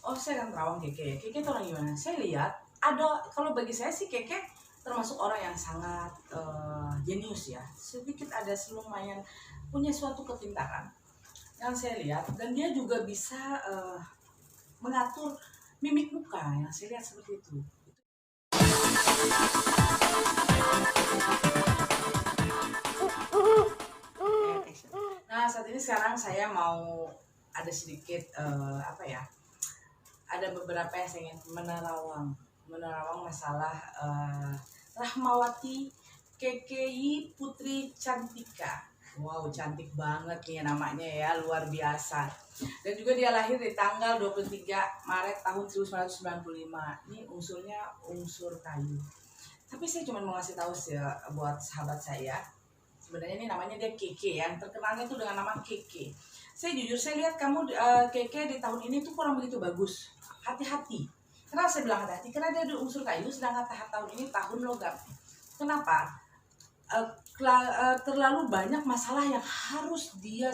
Oh, saya kan terawang Keke. Keke itu orang gimana? Saya lihat ada, kalau bagi saya sih Keke termasuk orang yang sangat jenius ya. Sedikit ada lumayan punya suatu kepintaran yang saya lihat, dan dia juga bisa mengatur mimik muka yang saya lihat seperti itu. Nah, saat ini sekarang saya mau ada sedikit ada beberapa yang saya ingin menerawang masalah Rahmawati KKI Putri Cantika. Wow, cantik banget nih namanya ya, luar biasa. Dan juga dia lahir di tanggal 23 Maret tahun 1995. Ini unsurnya unsur kayu. Tapi saya cuma mau ngasih tahu sih ya, buat sahabat saya. Sebenarnya ini namanya dia Keke, yang terkenalnya itu dengan nama Keke. Saya jujur, saya lihat kamu Keke di tahun ini tuh kurang begitu bagus. Hati-hati. Kenapa saya bilang hati-hati? Karena dia ada unsur kayu, sedangkan tahun ini tahun logam. Kenapa? Terlalu banyak masalah yang harus dia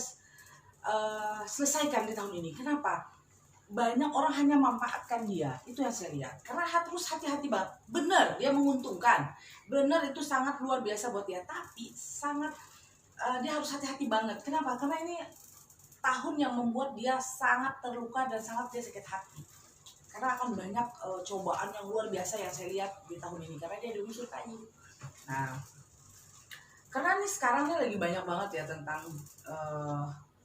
selesaikan di tahun ini. Kenapa? Banyak orang hanya memanfaatkan dia. Itu yang saya lihat. Karena harus hati-hati banget. Benar, dia menguntungkan. Benar, itu sangat luar biasa buat dia. Tapi sangat dia harus hati-hati banget. Kenapa? Karena ini tahun yang membuat dia sangat terluka dan sangat dia sakit hati. Karena akan banyak cobaan yang luar biasa yang saya lihat di tahun ini. Karena dia ada unsur kayu. Nah, karena nih sekarang lagi banyak banget ya tentang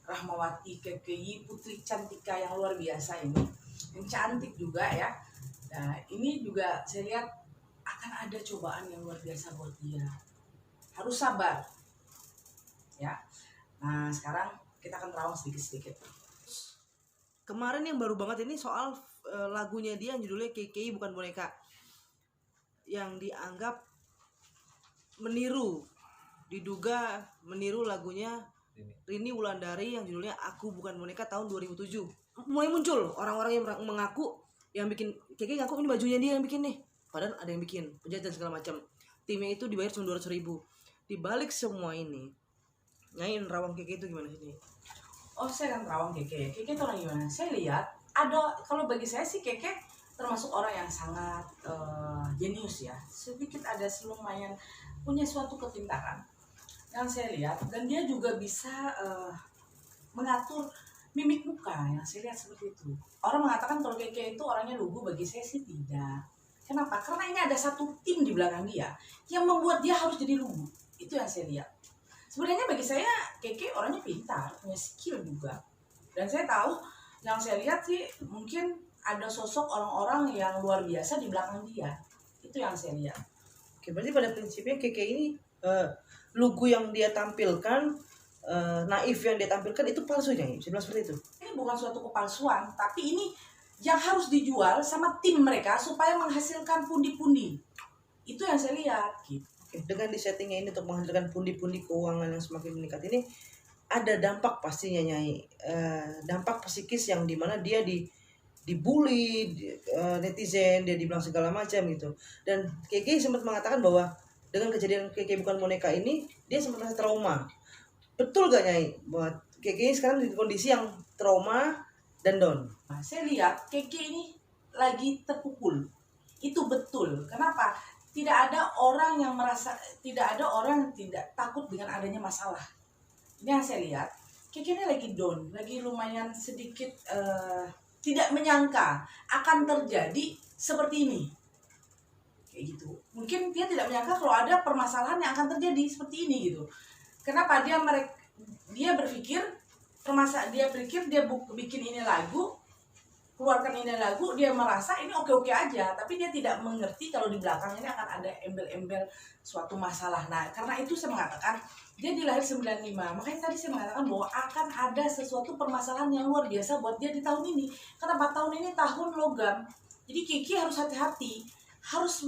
Rahmawati KKI Putri Cantika yang luar biasa ini, yang cantik juga ya. Nah, ini juga saya lihat akan ada cobaan yang luar biasa buat dia. Harus sabar ya. Nah, sekarang kita akan terawang sedikit-sedikit. Kemarin yang baru banget ini soal lagunya dia yang judulnya KKI Bukan Boneka, yang dianggap diduga meniru lagunya Rini Wulandari yang judulnya Aku Bukan Boneka tahun 2007. Mulai muncul orang-orang yang mengaku, yang bikin KKI ngaku ini bajunya dia yang bikin nih, padahal ada yang bikin penjahat dan segala macam. Timnya itu dibayar cuma 200.000. Di balik semua ini, nyain rawang KKI itu gimana sih? Oh, saya kan terawang Keke. Keke itu orang gimana? Saya lihat ada, kalau bagi saya sih Keke termasuk orang yang sangat jenius ya. Sedikit ada lumayan punya suatu kepintaran yang saya lihat, dan dia juga bisa mengatur mimik muka yang saya lihat seperti itu. Orang mengatakan kalau Keke itu orangnya lugu, bagi saya sih tidak. Kenapa? Karena ini ada satu tim di belakang dia yang membuat dia harus jadi lugu. Itu yang saya lihat. Sebenarnya bagi saya Keke orangnya pintar, punya skill juga. Dan saya tahu, yang saya lihat sih mungkin ada sosok orang-orang yang luar biasa di belakang dia. Itu yang saya lihat. Oke, berarti pada prinsipnya KKI ini lugu yang dia tampilkan, naif yang dia tampilkan itu palsu ya? Bisa bilang seperti itu? Ini bukan suatu kepalsuan, tapi ini yang harus dijual sama tim mereka supaya menghasilkan pundi-pundi. Itu yang saya lihat gitu. Dengan disettingnya ini untuk menghasilkan pundi-pundi keuangan yang semakin meningkat ini, ada dampak pastinya Nyai, dampak psikis yang dimana dia dibully netizen, dia dibilang segala macam gitu. Dan KK sempat mengatakan bahwa dengan kejadian KK Bukan Boneka ini dia sempat merasa trauma. Betul gak Nyai buat KK sekarang di kondisi yang trauma dan down? Nah, saya lihat Keke ini lagi terpukul. Itu betul. Kenapa? Tidak ada orang yang tidak takut dengan adanya masalah. Ini yang saya lihat. Keke ini lagi down, lagi lumayan sedikit tidak menyangka akan terjadi seperti ini. Kayak gitu. Mungkin dia tidak menyangka kalau ada permasalahan yang akan terjadi seperti ini gitu. Kenapa dia berpikir dia bikin ini lagu, keluarkan ini lagu, dia merasa ini oke-oke aja, tapi dia tidak mengerti kalau di belakang ini akan ada embel-embel suatu masalah. Nah, karena itu saya mengatakan dia dilahir 95. Makanya tadi saya mengatakan bahwa akan ada sesuatu permasalahan yang luar biasa buat dia di tahun ini. Karena tahun ini tahun logam. Jadi Kiki harus hati-hati, harus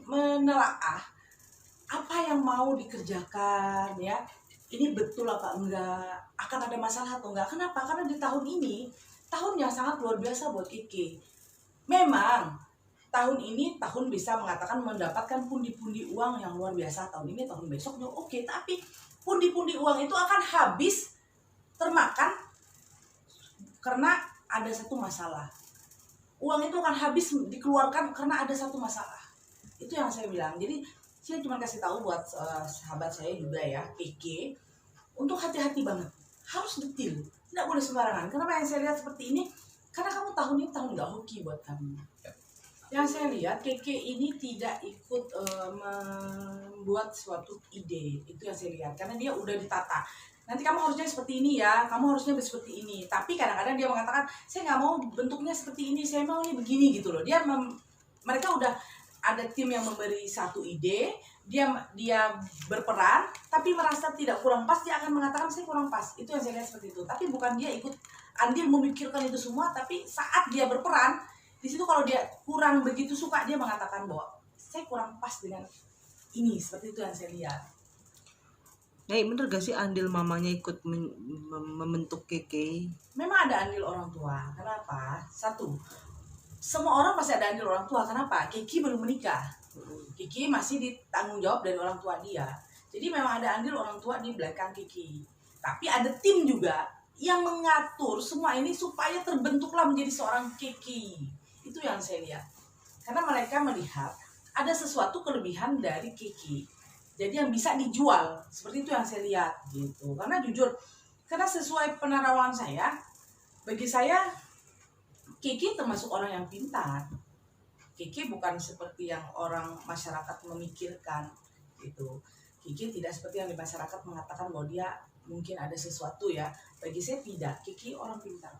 menelaah apa yang mau dikerjakan ya. Ini betul apa enggak? Akan ada masalah atau enggak? Kenapa? Karena di tahun ini tahun yang sangat luar biasa buat Kiki. Memang tahun ini tahun bisa mengatakan mendapatkan pundi-pundi uang yang luar biasa tahun ini, tahun besoknya oke, tapi pundi-pundi uang itu akan habis termakan karena ada satu masalah. uang itu akan habis dikeluarkan karena ada satu masalah. Itu yang saya bilang. Jadi saya cuma kasih tahu buat sahabat saya juga ya, PK, untuk hati-hati banget, harus detail, tidak boleh sembarangan. Kenapa yang saya lihat seperti ini? Karena kamu tahun ini tahun nggak hoki buat kamu. Yang saya lihat Keke ini tidak ikut membuat suatu ide, itu yang saya lihat, karena dia udah ditata. Nanti kamu harusnya seperti ini ya, kamu harusnya seperti ini. Tapi kadang-kadang dia mengatakan, saya nggak mau bentuknya seperti ini, saya mau ini begini gitu loh. Mereka udah ada tim yang memberi satu ide, dia berperan, tapi merasa tidak kurang pas, dia akan mengatakan saya kurang pas. Itu yang saya lihat seperti itu. Tapi bukan dia ikut andil memikirkan itu semua, tapi saat dia berperan, di situ kalau dia kurang begitu suka, dia mengatakan bahwa saya kurang pas dengan ini. Seperti itu yang saya lihat. Nyai, bener gak sih andil mamanya ikut membentuk Keke? Memang ada andil orang tua. Kenapa? Satu, semua orang pasti ada andil orang tua. Kenapa? Kiki belum menikah. Kiki masih ditanggung jawab dari orang tua dia. Jadi memang ada andil orang tua di belakang Kiki. Tapi ada tim juga yang mengatur semua ini supaya terbentuklah menjadi seorang Kiki. Itu yang saya lihat. Karena mereka melihat ada sesuatu kelebihan dari Kiki. Jadi yang bisa dijual. Seperti itu yang saya lihat gitu. Karena jujur, karena sesuai penerawangan saya, bagi saya Kiki termasuk orang yang pintar. Kiki bukan seperti yang orang masyarakat memikirkan gitu. Kiki tidak seperti yang di masyarakat mengatakan bahwa dia mungkin ada sesuatu ya. Bagi saya tidak. Kiki orang pintar.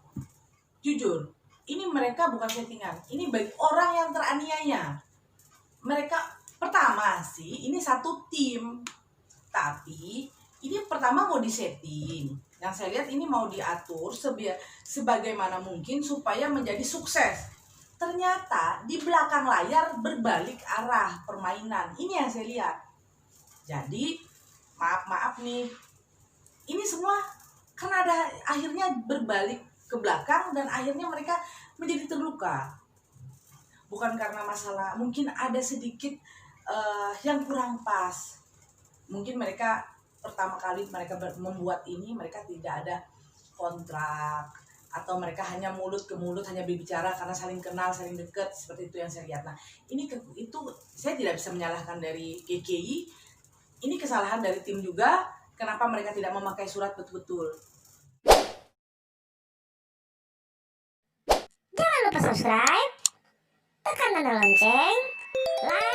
Jujur, ini mereka bukan settingan. Ini bagi orang yang teraniaya. Mereka pertama sih ini satu tim. Tapi ini pertama mau disetting. Yang saya lihat ini mau diatur sebagaimana mungkin supaya menjadi sukses. Ternyata di belakang layar berbalik arah permainan. Ini yang saya lihat. Jadi maaf nih, ini semua karena ada akhirnya berbalik ke belakang dan akhirnya mereka menjadi terluka. Bukan karena masalah, mungkin ada sedikit yang kurang pas. Mungkin mereka pertama kali mereka membuat ini, mereka tidak ada kontrak, atau mereka hanya mulut ke mulut, hanya berbicara karena saling kenal, saling dekat. Seperti itu yang saya lihat. Nah, itu saya tidak bisa menyalahkan dari KKI. Ini kesalahan dari tim juga. Kenapa mereka tidak memakai surat betul-betul. Jangan lupa subscribe, tekan tanda lonceng, like,